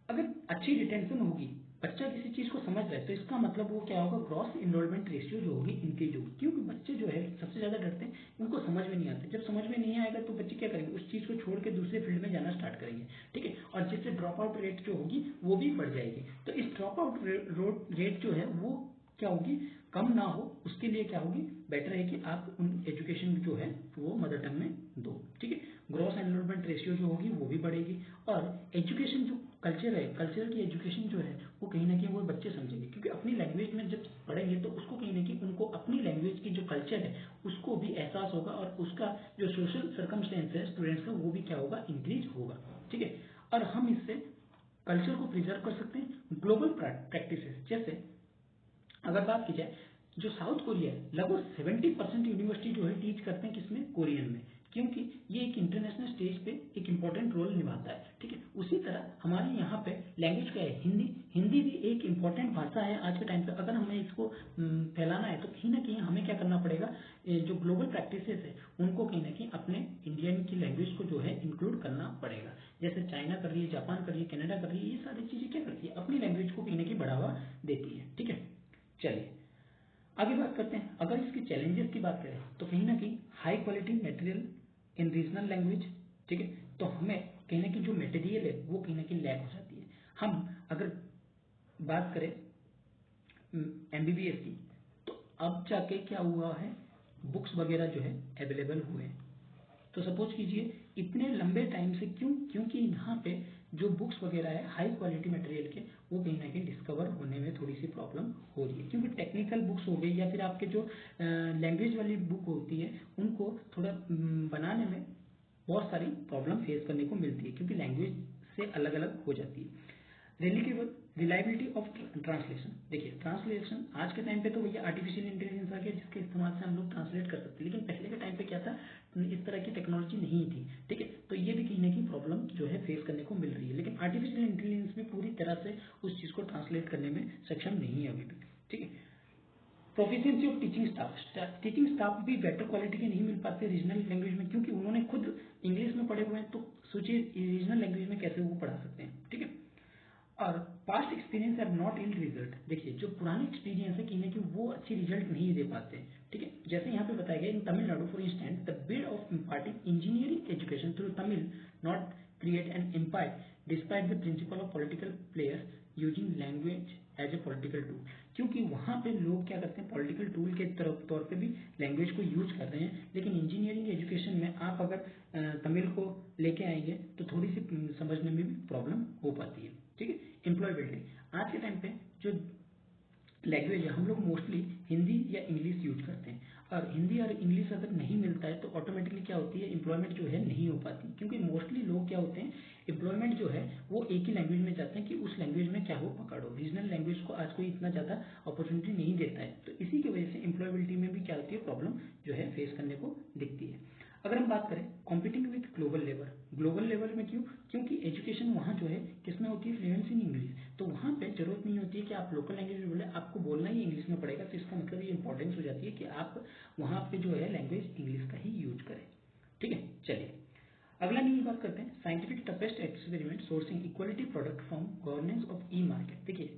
अगर अच्छी रिटेंशन होगी, बच्चा किसी चीज को समझ रहा है, तो इसका मतलब वो क्या होगा, ग्रॉस इनरोलमेंट रेशियो जो होगी इंक्रीज होगी। क्योंकि बच्चे जो है सबसे ज्यादा डरते हैं, उनको समझ में नहीं आता। जब समझ में नहीं आएगा तो बच्चे क्या करेंगे, उस चीज को छोड़ के दूसरे फील्ड में जाना स्टार्ट करेंगे, ठीक है। और जिससे ड्रॉप आउट रेट जो होगी वो भी बढ़ जाएगी। तो इस ड्रॉप आउट रेट जो है वो क्या होगी, कम ना हो, उसके लिए क्या होगी, बेटर है कि आप उन एजुकेशन जो है वो मदर टंग में दो, ठीक है। ग्रॉस एनरोलमेंट रेशियो जो होगी वो भी बढ़ेगी और एजुकेशन जो कल्चर है, कल्चर की एजुकेशन जो है वो कहीं ना कहीं वो बच्चे समझेंगे। क्योंकि अपनी लैंग्वेज में जब पढ़ेंगे तो उसको कहीं ना कहीं उनको अपनी लैंग्वेज की जो कल्चर है उसको भी एहसास होगा और उसका जो सोशल सर्कमस्टेंस है स्टूडेंट्स का वो भी क्या होगा, इंक्रीज होगा, ठीक है। और हम इससे कल्चर को प्रिजर्व कर सकते हैं। ग्लोबल प्रैक्टिसेस, जैसे अगर बात की जाए, जो साउथ कोरिया है लगभग 70% यूनिवर्सिटी जो है टीच करते हैं किसमें, कोरियन में, क्योंकि ये एक इंटरनेशनल स्टेज पे एक इंपॉर्टेंट रोल निभाता है, ठीक है। उसी तरह हमारे यहाँ पे लैंग्वेज क्या है, हिंदी। हिंदी भी एक इंपॉर्टेंट भाषा है आज के टाइम पे। अगर हमें इसको फैलाना है तो कहीं ना कहीं हमें क्या करना पड़ेगा, जो ग्लोबल प्रैक्टिसेस है उनको कहीं ना कहीं अपने इंडियन की लैंग्वेज को जो है इंक्लूड करना पड़ेगा। जैसे चाइना कर रही है, जापान कर रही है, कनाडा कर रही है, ये सारी चीजें क्या करती है, अपनी लैंग्वेज को कहीं ना कहीं बढ़ावा देती है, ठीक है। चलिए आगे बात करते हैं। अगर इसके चैलेंजेस की बात करें तो कहीं ना कहीं high quality material in regional language, ठीक है। तो हमें कहीं ना कहीं जो मटेरियल है वो कहीं ना कहीं लैक हो जाती है। हम अगर बात करें एमबीबीएस की, तो अब जाके क्या हुआ है, बुक्स वगैरह जो है अवेलेबल हुए हैं। तो सपोज कीजिए इतने लंबे टाइम से, क्यों, क्योंकि यहाँ पे जो बुक्स वगैरह है हाई क्वालिटी मटेरियल के, वो कहीं ना कहीं डिस्कवर होने में थोड़ी सी प्रॉब्लम हो रही है। क्योंकि टेक्निकल बुक्स हो गई या फिर आपके जो लैंग्वेज वाली बुक होती है उनको थोड़ा बनाने में बहुत सारी प्रॉब्लम फेस करने को मिलती है, क्योंकि लैंग्वेज से अलग अलग हो जाती है। रिलायबिलिटी ऑफ ट्रांसलेशन, देखिए ट्रांसलेशन आज के टाइम पे तो भैया आर्टिफिशियल इंटेलिजेंस आ गया जिसके इस्तेमाल से हम लोग ट्रांसलेट कर सकते हैं, लेकिन पहले के टाइम पे क्या था, इस तरह की टेक्नोलॉजी नहीं थी, ठीक है। तो ये भी कहीं ना कहीं प्रॉब्लम जो है फेस करने को मिल रही है। लेकिन आर्टिफिशियल इंटेलिजेंस भी पूरी तरह से उस चीज को ट्रांसलेट करने में सक्षम नहीं है अभी भी, ठीक है। प्रोफिशिएंसी ऑफ टीचिंग स्टाफ भी बेटर क्वालिटी के नहीं मिल पाते रीजनल लैंग्वेज में, क्योंकि उन्होंने खुद इंग्लिश में पढ़े हुए हैं, तो सोचिए रीजनल लैंग्वेज में कैसे वो पढ़ा सकते हैं, ठीक है। और past experience are not in result. देखिए जो पुराने एक्सपीरियंस है कहीं ना कहीं वो अच्छी रिजल्ट नहीं दे पाते। ठीक है, जैसे यहाँ पे बताया गया in Tamil Nadu for instance the bid of imparting engineering education through Tamil not create an empire despite the principle of political players using language as a political tool. क्योंकि वहाँ पे लोग क्या करते हैं, पॉलिटिकल टूल के तौर पे भी लैंग्वेज को यूज कर रहे हैं। लेकिन इंजीनियरिंग एजुकेशन में आप अगर तमिल को लेके आएंगे तो थोड़ी सी समझने में भी प्रॉब्लम हो पाती है। ठीक है, एम्प्लॉयबिलिटी आज के टाइम पे जो लैंग्वेज है हम लोग मोस्टली हिंदी या इंग्लिश यूज करते हैं, और हिंदी और इंग्लिश अगर नहीं मिलता है तो ऑटोमेटिकली क्या होती है, एम्प्लॉयमेंट जो है नहीं हो पाती। क्योंकि मोस्टली लोग क्या होते हैं, एम्प्लॉयमेंट जो है वो एक ही लैंग्वेज में जाते हैं कि उस लैंग्वेज में क्या हो पकड़ो। रीजनल लैंग्वेज को आज कोई इतना ज़्यादा अपॉर्चुनिटी नहीं देता है, तो इसी की वजह से एम्प्लॉयबिलिटी में भी क्या होती है, प्रॉब्लम जो है फेस करने को दिखती है। अगर हम बात करें कॉम्पिटिंग विद ग्लोबल लेवल में क्यों, क्योंकि एजुकेशन वहाँ जो है किसमें होती है, फ्लुएंसी इन इंग्लिश। तो वहाँ पे जरूरत नहीं होती है कि आप लोकल लैंग्वेज में बोले, आपको बोलना ही इंग्लिश में पड़ेगा। तो इसका मतलब ये इंपॉर्टेंस हो जाती है कि आप वहाँ पे जो है लैंग्वेज इंग्लिश का ही यूज करें। ठीक है, चलिए अगला न्यूज बात करते हैं, scientific toughest experiment sourcing equality product from governance of E market. देखिए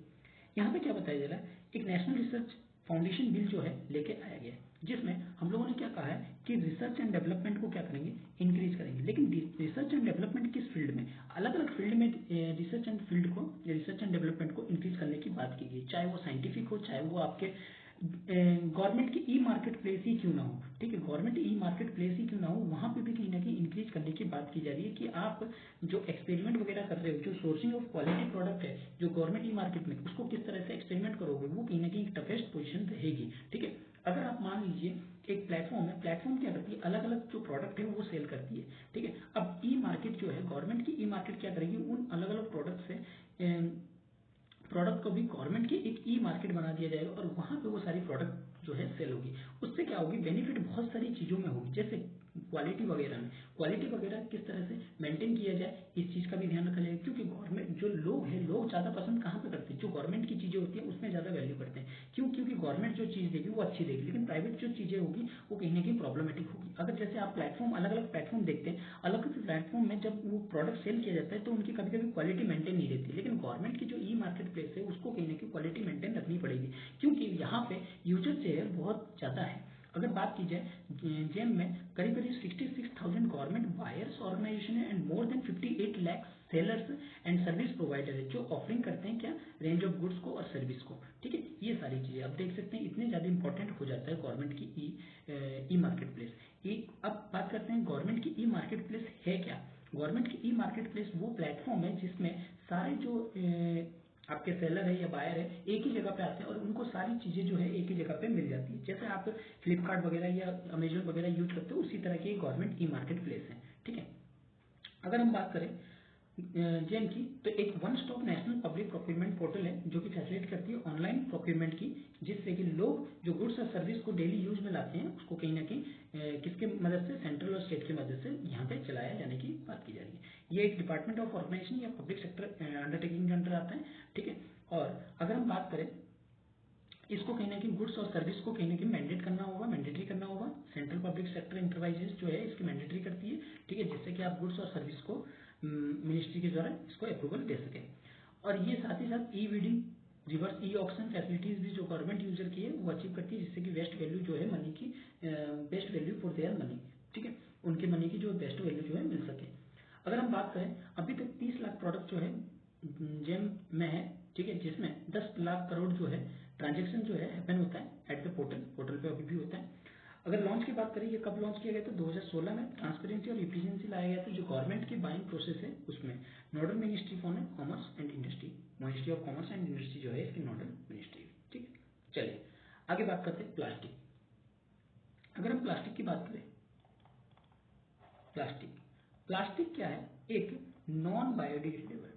यहाँ पे क्या बताया जा रहा है, एक नेशनल रिसर्च फाउंडेशन बिल जो है लेके आया गया है, जिसमें हम लोगों ने क्या कहा है कि रिसर्च एंड डेवलपमेंट को क्या करेंगे, इंक्रीज करेंगे। लेकिन रिसर्च एंड डेवलपमेट किस फील्ड में, अलग अलग फील्ड में रिसर्च एंड डेवलपमेंट को इंक्रीज करने की बात की गई, चाहे वो साइंटिफिक हो, चाहे वो आपके गवर्नमेंट की ई मार्केट प्लेस ही क्यों ना हो। ठीक है, गवर्नमेंट ई मार्केट प्लेस ही क्यों ना हो, वहां पे भी कहीं ना कहीं इंक्रीज करने की बात की जा रही है कि आप जो एक्सपेरिमेंट वगैरह कर रहे हो, जो सोर्सिंग ऑफ क्वालिटी प्रोडक्ट है जो गवर्नमेंट ई मार्केट में, उसको किस तरह से एक्सपेरिमेंट करोगे, वो कहीं ना कहीं टफेस्ट पोजीशन रहेगी। ठीक है, अगर आप मान लीजिए एक प्लेटफॉर्म है, प्लेटफॉर्म क्या करती है, अलग अलग जो प्रोडक्ट है वो सेल करती है। ठीक है, अब ई मार्केट जो है, गवर्नमेंट की ई मार्केट क्या करेगी, उन अलग अलग प्रोडक्ट से प्रोडक्ट को भी गवर्नमेंट की एक ई मार्केट बना दिया जाएगा, और वहां पे वो सारी प्रोडक्ट जो है सेल होगी। उससे क्या होगी, बेनिफिट बहुत सारी चीजों में होगी, जैसे क्वालिटी वगैरह किस तरह से मेंटेन किया जाए, इस चीज का भी ध्यान रखा जाए। क्योंकि गवर्नमेंट जो लोग हैं, लोग ज्यादा पसंद कहाँ पे करते हैं, जो गवर्नमेंट की चीजें होती है उसमें ज्यादा वैल्यू करते हैं। क्यों, क्योंकि गवर्नमेंट जो चीज देगी वो अच्छी देगी, लेकिन प्राइवेट जो चीजें होगी वो कहीं ना कहीं प्रॉब्लमेटिक होगी। अगर जैसे आप प्लेटफॉर्म, अलग अलग प्लेटफॉर्म देखते हैं, अलग अलग प्लेटफॉर्म में जब वो प्रोडक्ट सेल किया जाता है तो उनकी कभी कभी क्वालिटी मेंटेन नहीं रहती, लेकिन गवर्नमेंट की जो ई मार्केट प्लेस है उसको कहीं ना कहीं क्वालिटी मेंटेन रखनी पड़ेगी, क्योंकि यहाँ पे यूजर शेयर बहुत ज्यादा है। अगर बात की जाए जेम में करीब करीब 66,000 गवर्नमेंट बायर्स ऑर्गेनाइजेशन है and more than 58 lakh sellers and service provider है, जो ऑफरिंग करते हैं क्या, रेंज ऑफ गुड्स को और सर्विस को। ठीक है, ये सारी चीजें आप देख सकते हैं, इतने ज्यादा इंपॉर्टेंट हो जाता है गवर्नमेंट की ई मार्केट प्लेस। अब बात करते हैं गवर्नमेंट की ई मार्केट प्लेस है क्या। गवर्नमेंट की ई मार्केट प्लेस वो प्लेटफॉर्म है जिसमें सारे जो आपके सेलर है या बायर है एक ही जगह पे आते हैं, और उनको सारी चीजें जो है एक ही जगह पे मिल जाती है। जैसे आप फ्लिपकार्ट वगैरह या अमेजोन वगैरह यूज करते हो, उसी तरह की गवर्नमेंट ई मार्केट प्लेस है। ठीक है, अगर हम बात करें जेम की, तो एक one stop national public procurement portal है जो कि फैसिलिटेट करती है ऑनलाइन प्रोक्योरमेंट की, जिससे कि लोग जो गुड्स और सर्विस को डेली यूज में लाते हैं उसको कहीं ना कहीं किसके मदद से, सेंट्रल और स्टेट की मदद से यहाँ पे चलाया जाने की बात की जा रही है। ये एक डिपार्टमेंट ऑफ ऑर्गेनाइजेशन या पब्लिक सेक्टर अंडरटेकिंग के अंडर आता है। ठीक है, और अगर हम बात करें इसको कहीं ना कहीं गुड्स और सर्विस को कहीं ना कहीं मैंडेटरी करना होगा। सेंट्रल पब्लिक सेक्टर इंटरप्राइजेस जो है इसकी मैंडेटरी करती है। ठीक है, जिससे कि आप गुड्स और सर्विस को मिनिस्ट्री के द्वारा इसको अप्रूवल दे सके। और ये साथ ही साथ e bidding, reverse e auction facilities भी जो गवर्नमेंट यूजर की है वो अचीव करती है, जिससे कि बेस्ट वैल्यू जो है मनी की, best value for their money. ठीक है, उनके मनी की जो बेस्ट वैल्यू जो है मिल सके। अगर हम बात करें, अभी तक 30 लाख प्रोडक्ट जो है जेम में है। ठीक है, जिसमें 10 लाख करोड़ जो है ट्रांजेक्शन जो है हैपन होता है एट द पोर्टल पे अभी भी होता है। अगर लॉन्च की बात करें, ये कब लॉन्च किया गया था, 2016 में। ट्रांसपेरेंसी और इफिशिएंसी लाया गया था जो गवर्नमेंट की बाइंग प्रोसेस है उसमें। Nodal ministry for commerce and industry, ministry of commerce and industry जो है इसकी नोडल मिनिस्ट्री। ठीक है, चलिए आगे बात करते हैं प्लास्टिक। अगर हम प्लास्टिक की बात करें, प्लास्टिक क्या है, एक नॉन बायोडिग्रेडेबल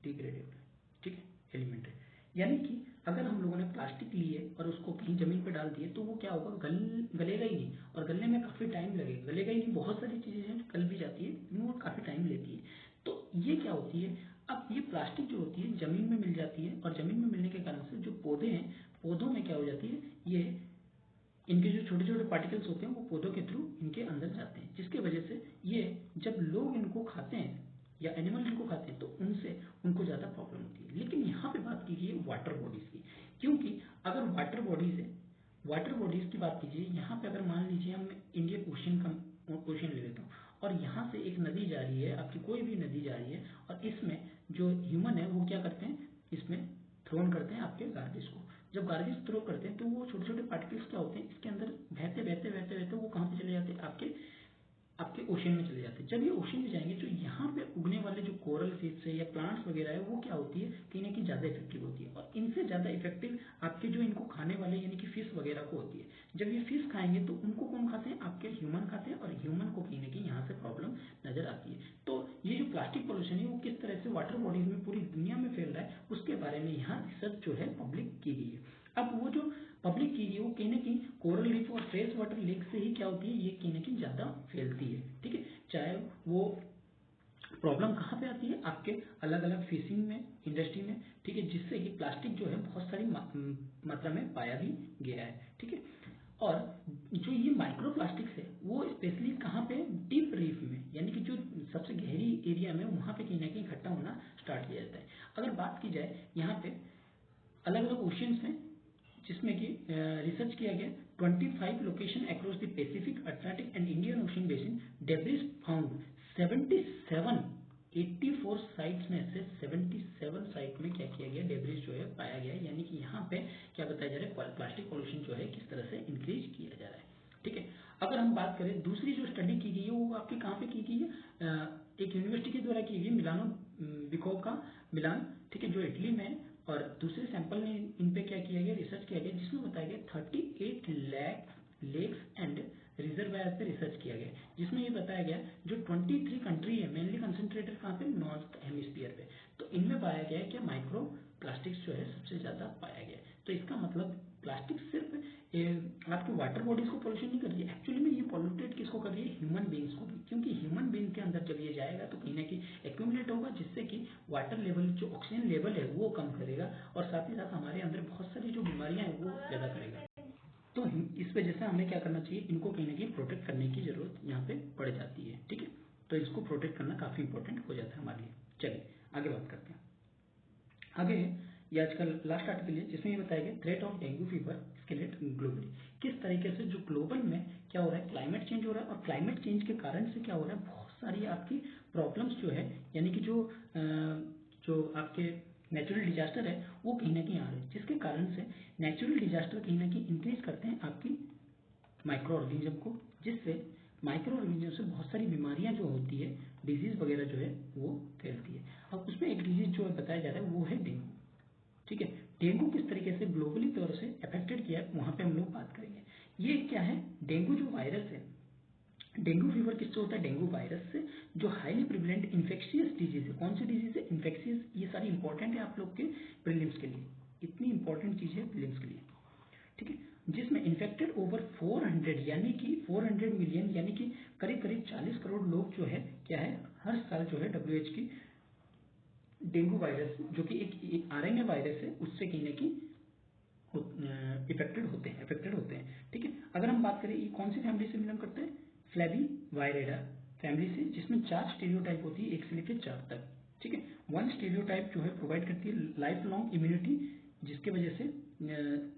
ठीक है एलिमेंट है। यानी कि अगर हम लोगों ने प्लास्टिक लिए और उसको कहीं जमीन पर डाल दिए तो वो क्या होगा, गलेगा ही नहीं, और गलने में काफी टाइम लगेगा। गलेगा ही नहीं, बहुत सारी चीजें हैं गल भी जाती है लेकिन वो काफी टाइम लेती है। तो ये क्या होती है, अब ये प्लास्टिक जो होती है जमीन में मिल जाती है, और जमीन में मिलने के कारण से जो पौधे हैं, पौधों में क्या हो जाती है, ये इनके जो छोटे छोटे पार्टिकल्स होते हैं वो पौधों के थ्रू इनके अंदर जाते हैं, जिसकी वजह से ये जब लोग इनको खाते हैं या एनिमल जिनको खाते हैं तो उनसे उनको ज़्यादा प्रॉब्लम होती है। लेकिन यहाँ पे बात की गई है वाटर बॉडीज़ की, क्योंकि अगर वाटर बॉडीज़ की बात कीजिए, यहाँ पे अगर मान लीजिए हम इंडियन ओशन का ओशन ले लेता हूँ और यहाँ से एक नदी जा रही है, आपकी कोई भी नदी जा रही है, और इसमें जो ह्यूमन है वो क्या करते हैं, इसमें थ्रोन करते हैं आपके गार्बेज को। जब गार्बेज थ्रो करते हैं तो वो छोटे छोटे पार्टिकल्स क्या होते हैं, इसके अंदर बहते बहते बहते बहते वो कहाँ पे चले जाते हैं, आपके ओशन में चले जाते हैं। जब ये ओशन में जाएंगे तो यहाँ पे उगने वाले जो कोरल फिश है या प्लांट्स वगैरह है वो क्या होती है, कहीं ना कहीं ज़्यादा इफेक्टिव होती है, और इनसे ज़्यादा इफेक्टिव आपके जो इनको खाने वाले यानी कि फिश वगैरह को होती है। जब ये फिश खाएंगे तो उनको कौन खाते हैं, आपके ह्यूमन खाते हैं, और ह्यूमन को कहीं ना कहीं यहाँ से प्रॉब्लम नजर आती है। तो ये जो प्लास्टिक पॉल्यूशन है वो किस तरह से वाटर बॉडीज में पूरी दुनिया में फैल रहा है, उसके बारे में यहाँ रिसर्च जो है पब्लिक की गई है। अब वो जो पब्लिक की गई है वो कहीं ना कहीं कोरल रीफ और फ्रेश वाटर लेक से ही क्या होती है, ये कहीं ना कहीं ज़्यादा फैलती है। ठीक है, चाहे वो प्रॉब्लम कहाँ पे आती है, आपके अलग अलग फिशिंग में, इंडस्ट्री में। ठीक है, जिससे कि प्लास्टिक जो है बहुत सारी मात्रा में पाया भी गया है। ठीक है, और जो ये माइक्रो प्लास्टिक्स है वो स्पेशली कहाँ पे, डीप रीफ में, यानी कि जो सबसे गहरी एरिया में, वहाँ पे कहीं ना कहीं इकट्ठा होना स्टार्ट किया जाता है। अगर बात की जाए यहाँ पे अलग अलग ओशियंस में, जिसमें कि रिसर्च किया गया 25 location across the Pacific, Atlantic and Indian ocean basin, debris found 77, 84 sites में से 77 साइट में क्या किया गया, डेब्रिस जो है पाया गया। यानी कि यहाँ पे क्या बताया जा रहा है, प्लास्टिक पॉल्यूशन जो है किस तरह से इंक्रीज किया जा रहा है। ठीक है, अगर हम बात करें दूसरी जो स्टडी की गई है वो आपकी कहाँ पे की गई है, एक यूनिवर्सिटी के द्वारा की गई, मिलानो बिकोका मिलान, ठीक है, जो इटली में है। और दूसरे सैंपल में इन पे क्या किया गया, रिसर्च किया गया, जिसमें बताया गया 38 लाख लेक्स एंड रिजर्वायर पे रिसर्च किया गया, जिसमें ये बताया गया जो 23 कंट्री है, मेनली कंसंट्रेटेड कहाँ पे, नॉर्थ हेमिस्फीयर पे, तो इनमें पाया गया है कि माइक्रो प्लास्टिक्स जो है सबसे ज्यादा पाया गया। तो इसका मतलब प्लास्टिक सिर्फ आपके वाटर बॉडीज को पोल्यूशन नहीं कर रही है, एक्चुअली में ये पॉल्यूटेड किसको कर रही है, ह्यूमन बींग्स को भी, क्योंकि ह्यूमन बींग के अंदर जब ये जाएगा तो कहीं ना कहीं एक्यूमुलेट होगा, जिससे कि वाटर लेवल, जो ऑक्सीजन लेवल है वो कम करेगा, और साथ ही साथ हमारे अंदर बहुत सारी जो बीमारियां हैं वो पैदा करेगा। तो इस वजह से हमें क्या करना चाहिए, इनको कहीं ना कहीं प्रोटेक्ट करने की जरूरत यहाँ पे पड़ जाती है। ठीक है, तो इसको प्रोटेक्ट करना काफी इंपॉर्टेंट हो जाता है हमारे लिए। चलिए आगे बात करते हैं। आगे ये आजकल लास्ट आर्टिकल है जिसमें ये बताया गया threat of dengue fever escalate globally, किस तरीके से जो ग्लोबल में क्या हो रहा है, क्लाइमेट चेंज हो रहा है, और क्लाइमेट चेंज के कारण से क्या हो रहा है, बहुत सारी आपकी प्रॉब्लम्स जो है, यानी कि जो आपके नेचुरल डिजास्टर है वो कहीं ना कहीं आ रहे हैं, जिसके कारण से नेचुरल डिजास्टर कहीं ना कहीं इंक्रीज करते हैं आपकी माइक्रो ऑर्गेनिज्म को, जिससे माइक्रो ऑर्गेनिज्म से बहुत सारी बीमारियां जो होती है, डिजीज वगैरह जो है वो फैलती है। अब उसमें एक डिजीज जो बताया जा रहा है वो है डेंगू। ठीक है, डेंगू किस तरीके से ग्लोबली तौर से अफेक्टेड किया है वहां पे हम लोग बात करेंगे। ये क्या है, डेंगू जो वायरस है, डेंगू फीवर किससे होता है, डेंगू वायरस से, जो हाईली प्रिवेलेंट इन्फेक्शियस डिजीज है। कौन सी डिजीज है, इन्फेक्शियस, ये सारी इंपॉर्टेंट है आप लोग के प्रीलिम्स के लिए, इतनी इंपॉर्टेंट चीज है प्रीलिम्स के लिए। ठीक है, जिसमें इन्फेक्टेड ओवर 400 यानी कि 400 मिलियन, यानी कि करीब करीब 40 करोड़ लोग जो है क्या है, हर साल जो है WHO की डेंगू वायरस, जो कि एक आरएनए वायरस है, उससे कहीं ना कहीं अफेक्टेड होते हैं। ठीक है, अगर हम बात करें ये कौन सी फैमिली से बिलोंग करते हैं, फ्लेविवायरेडा फैमिली से, जिसमें 4 स्टीरियोटाइप होती है, 1 से लेकर 4 तक। ठीक है, 1 स्टीरियोटाइप जो है प्रोवाइड करती है लाइफ लॉन्ग इम्यूनिटी, जिसके वजह से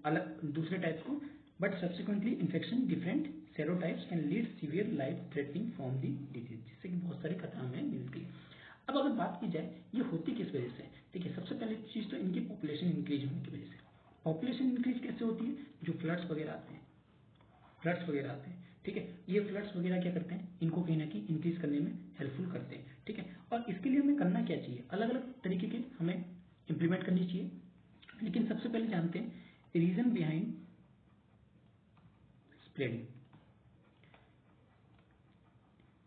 अलग दूसरे टाइप्स को, but subsequently infection different serotypes can lead severe life threatening from the disease, जिससे कि बहुत सारी खतरा हमें मिलती है। अब अगर बात की जाए ये होती किस वजह से, देखिए सबसे पहले चीज तो इनकी पॉपुलेशन इंक्रीज होने की वजह से। पॉपुलेशन इंक्रीज कैसे होती है, जो फ्लड्स वगैरह आते हैं, ठीक है, ये फ्लड्स वगैरह क्या करते हैं, इनको कहीं ना कहीं इंक्रीज करने में हेल्पफुल करते हैं। ठीक है, और इसके लिए हमें करना क्या चाहिए, अलग अलग तरीके के हमें इंप्लीमेंट करनी चाहिए। लेकिन सबसे पहले जानते हैं रीजन बिहाइंड स्प्रेडिंग।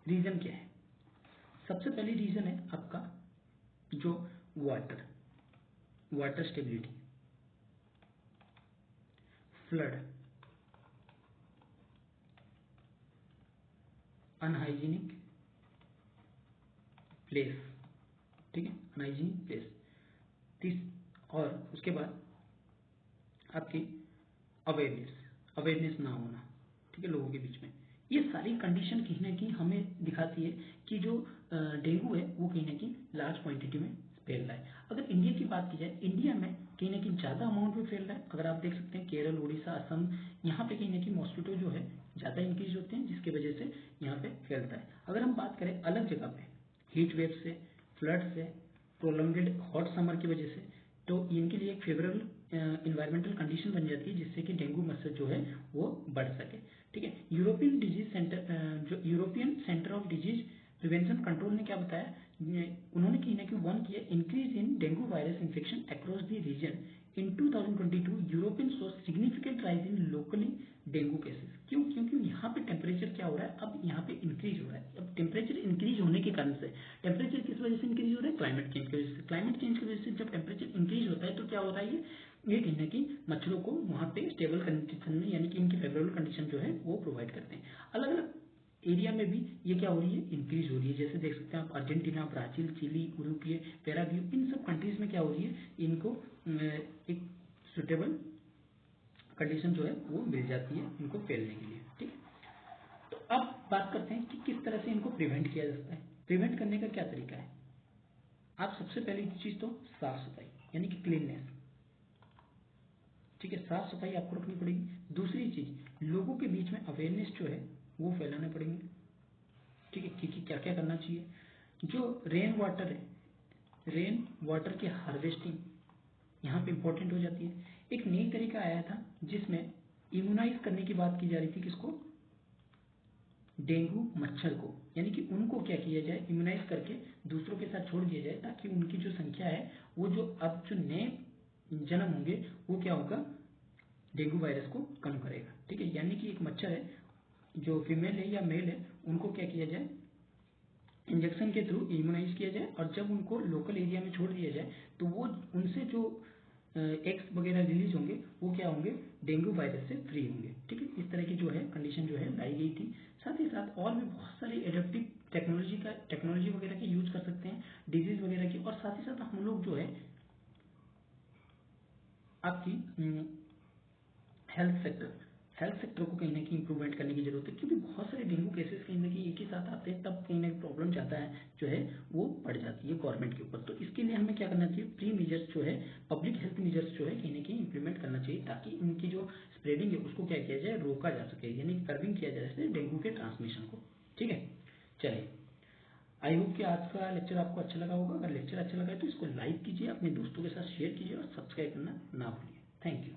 रीजन क्या है, सबसे पहली रीजन है आपका जो water stability, flood, unhygienic place. ठीक है, अनहाइजीनिक प्लेस तीस, और उसके बाद आपकी अवेयरनेस ना होना, ठीक है, लोगों के बीच में, ये सारी कंडीशन कहीं ना कहीं हमें दिखाती है कि जो डेंगू है वो कहीं ना कहीं लार्ज क्वांटिटी में फैल रहा है। अगर इंडिया की बात की जाए, इंडिया में कहीं ना कहीं ज़्यादा अमाउंट में फैल रहा है। अगर आप देख सकते हैं केरल, उड़ीसा, असम, यहाँ पे कहीं ना कहीं मॉस्किटो जो है ज़्यादा इंक्रीज होते हैं, जिसकी वजह से यहाँ पे फैलता है। अगर हम बात करें अलग जगह पे हीट वेव से, फ्लड से, प्रोलॉन्ग्ड हॉट समर की वजह से, तो इनके लिए एक फेवरेबल इन्वायरमेंटल कंडीशन बन जाती है जिससे कि डेंगू मच्छर जो है वो बढ़ सके। ठीक है, यूरोपियन डिजीज सेंटर, जो European centre of disease prevention control ने क्या बताया, उन्होंने कहीं ना कहीं वार्न किया increase in dengue virus infection across the region in 2022 European so significant rise in locally dengue cases. क्यों? क्योंकि यहाँ पे टेम्परेचर क्या हो रहा है, अब यहाँ पे इंक्रीज हो रहा है। अब टेम्परेचर इंक्रीज होने के कारण से, टेम्परेचर किस वजह से इंक्रीज हो रहा है? क्लाइमेट चेंज की वजह से। क्लाइमेट चेंज की वजह से जब टेम्परेचर इंक्रीज होता है तो क्या होता है, ये कहीं ना कहीं मच्छरों को वहाँ पे स्टेबल कंडीशन में, यानी कि इनकी फेवरेबल कंडीशन जो है वो प्रोवाइड करते हैं। अलग अलग एरिया में भी ये क्या हो रही है, इंक्रीज हो रही है। जैसे देख सकते हैं आप Argentina, Brazil, Chile, Uruguay, Paraguay, इन सब कंट्रीज में क्या हो रही है, इनको एक सुटेबल कंडीशन जो है वो मिल जाती है इनको फैलने के लिए। ठीक है, तो अब बात करते हैं कि किस तरह से इनको प्रिवेंट किया जा सकता है। प्रिवेंट करने का क्या तरीका है? आप सबसे पहली चीज तो साफ सफाई, यानी कि क्लीननेस। ठीक है, साफ सफाई आपको रखनी पड़ेगी। दूसरी चीज, लोगों के बीच में अवेयरनेस जो है वो फैलाने पड़ेंगे। ठीक है, कि क्या क्या करना चाहिए। जो रेन वाटर है, रेन वाटर की हार्वेस्टिंग यहाँ पे इंपॉर्टेंट हो जाती है। एक नई तरीका आया था जिसमें इम्यूनाइज करने की बात की जा रही थी, किसको? डेंगू मच्छर को, यानी कि उनको क्या किया जाए, इम्यूनाइज करके दूसरों के साथ छोड़ दिया जाए, ताकि उनकी जो संख्या है वो जो अब जो नए जन्म होंगे वो क्या होगा, डेंगू वायरस को कम करेगा। ठीक है, यानी कि एक मच्छर है जो फीमेल है या मेल है, उनको क्या किया जाए, इंजेक्शन के थ्रू इम्यूनाइज किया जाए, और जब उनको लोकल एरिया में छोड़ दिया जाए तो वो उनसे जो एग्स वगैरह रिलीज होंगे वो क्या होंगे, डेंगू वायरस से फ्री होंगे। ठीक है, इस तरह की जो है कंडीशन जो है लाई गई थी। साथ ही साथ और भी बहुत सारी एडेप्टिव टेक्नोलॉजी वगैरह के यूज कर सकते हैं डिजीज वगैरह की। और साथ ही साथ हम लोग जो है आपकी हेल्थ सेक्टर को कहीं ना कहीं इंप्रूवमेंट करने की जरूरत है, क्योंकि बहुत सारे डेंगू केसेस कहीं ना कहीं एक ही साथ आते हैं, तब कहीं ना कहीं प्रॉब्लम ज्यादा है जो है वो बढ़ जाती है गवर्नमेंट के ऊपर। तो इसके लिए हमें क्या करना चाहिए, प्री मेजर्स जो है, पब्लिक हेल्थ मेजर्स जो है कहीं ना कहीं इंप्लीमेंट करना चाहिए, ताकि इनकी जो स्प्रेडिंग है उसको क्या किया जाए, रोका जा सके, यानी कर्बिंग किया जाए डेंगू के ट्रांसमिशन को। ठीक है, चलिए, आई होप कि आज का लेक्चर आपको अच्छा लगा होगा। अगर लेक्चर अच्छा लगा है तो इसको लाइक कीजिए, अपने दोस्तों के साथ शेयर कीजिए और सब्सक्राइब करना ना भूलिए। Thank you.